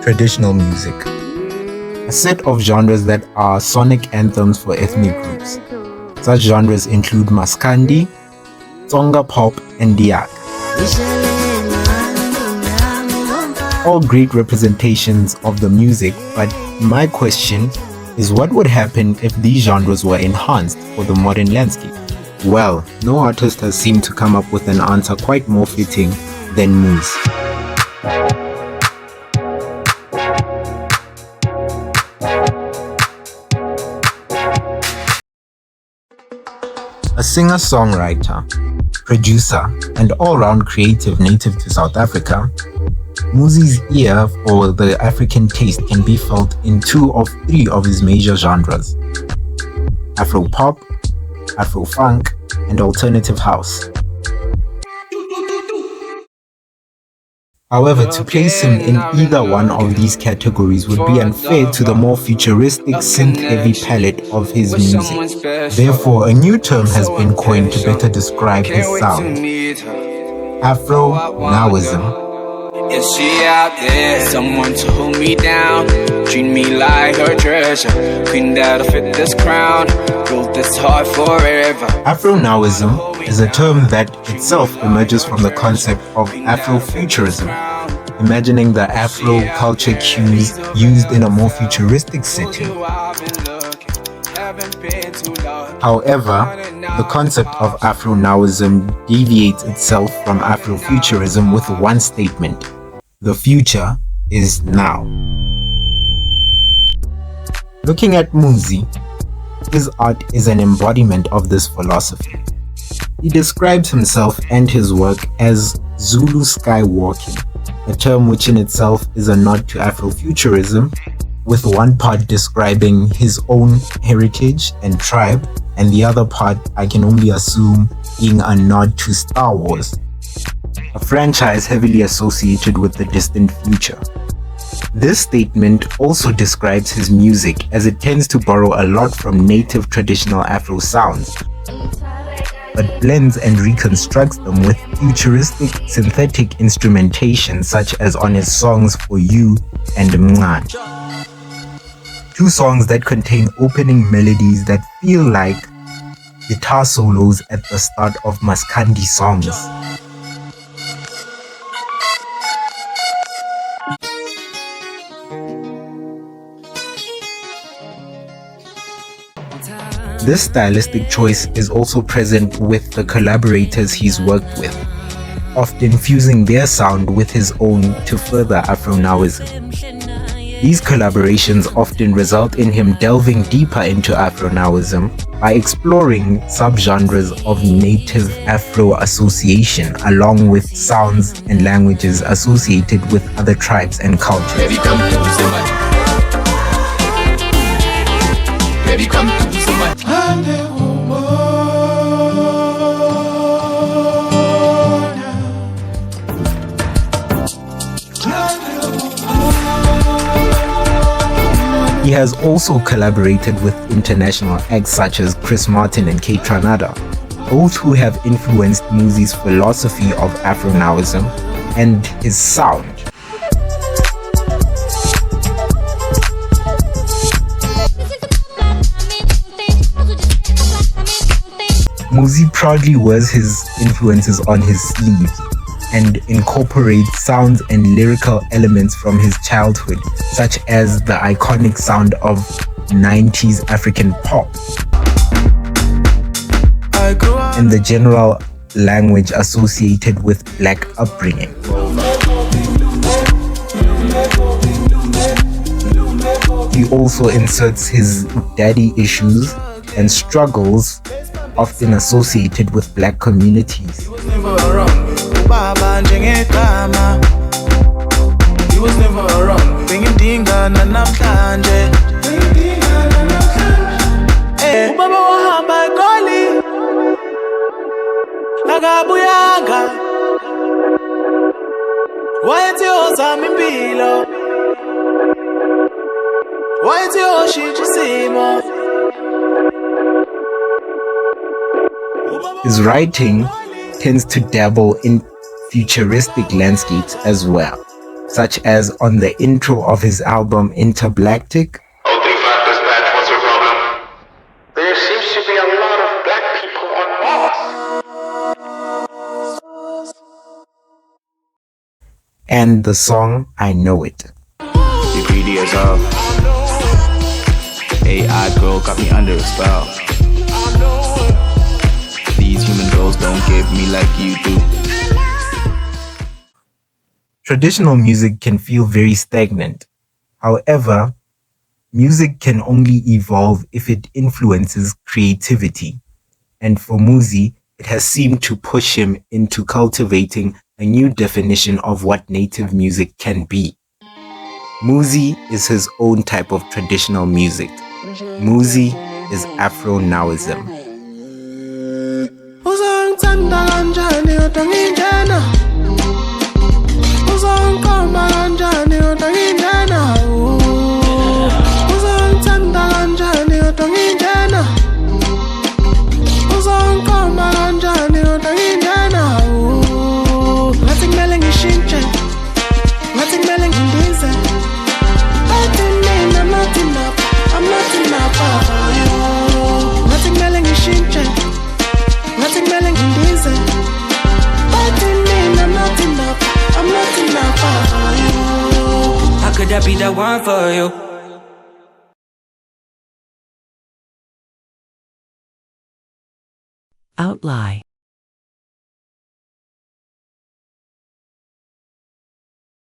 Traditional music, a set of genres that are sonic anthems for ethnic groups. Such genres include Maskandi, Tsonga pop, and Diak. All great representations of the music, but my question is, what would happen if these genres were enhanced for the modern landscape? Well, no artist has seemed to come up with an answer quite more fitting than Muzi. A singer-songwriter, producer, and all-round creative native to South Africa, Muzi's ear for the African taste can be felt in 2 of 3 of his major genres: Afro-pop, Afro-funk, and alternative house. However, to place him in either one of these categories would be unfair to the more futuristic synth-heavy palette of his music. Therefore, a new term has been coined to better describe his sound: Afro-nowism. Is she out there? Someone to hold me down, treat me like her treasure, queen that'll fit this crown, built this heart forever. Afro-nowism is a term that itself emerges from the concept of Afrofuturism, imagining the Afro culture cues used in a more futuristic setting. However, the concept of Afro-nowism deviates itself from Afrofuturism with one statement: the future is now. Looking at Muzi, his art is an embodiment of this philosophy. He describes himself and his work as Zulu skywalking, a term which in itself is a nod to Afrofuturism, with one part describing his own heritage and tribe, and the other part, I can only assume, being a nod to Star Wars, a franchise heavily associated with the distant future. This statement also describes his music, as it tends to borrow a lot from native traditional Afro sounds, but blends and reconstructs them with futuristic synthetic instrumentation, such as on his songs For You and Mngani, 2 songs that contain opening melodies that feel like guitar solos at the start of Maskandi songs. This stylistic choice is also present with the collaborators he's worked with, often fusing their sound with his own to further Afro-nowism. These collaborations often result in him delving deeper into Afro-nowism by exploring subgenres of native Afro association, along with sounds and languages associated with other tribes and cultures. He has also collaborated with international acts such as Chris Martin and Kate Tranada, both who have influenced Muzi's philosophy of Afro-nowism and his sound. Muzi proudly wears his influences on his sleeve and incorporates sounds and lyrical elements from his childhood, such as the iconic sound of 90s African pop and the general language associated with black upbringing. He also inserts his daddy issues and struggles often associated with black communities. He was never around. His writing tends to dabble in futuristic landscapes as well, such as on the intro of his album Intergalactic. What's your problem? There seems to be a lot of black people on Mars. And the song I Know It. You're greedy as hell. AI girl got me under a spell. These human girls don't give me like you do. Traditional music can feel very stagnant. However, music can only evolve if it influences creativity. And for Muzi, it has seemed to push him into cultivating a new definition of what native music can be. Muzi is his own type of traditional music. Muzi is Afro-Nowism. How could I be the one for you? Outlie.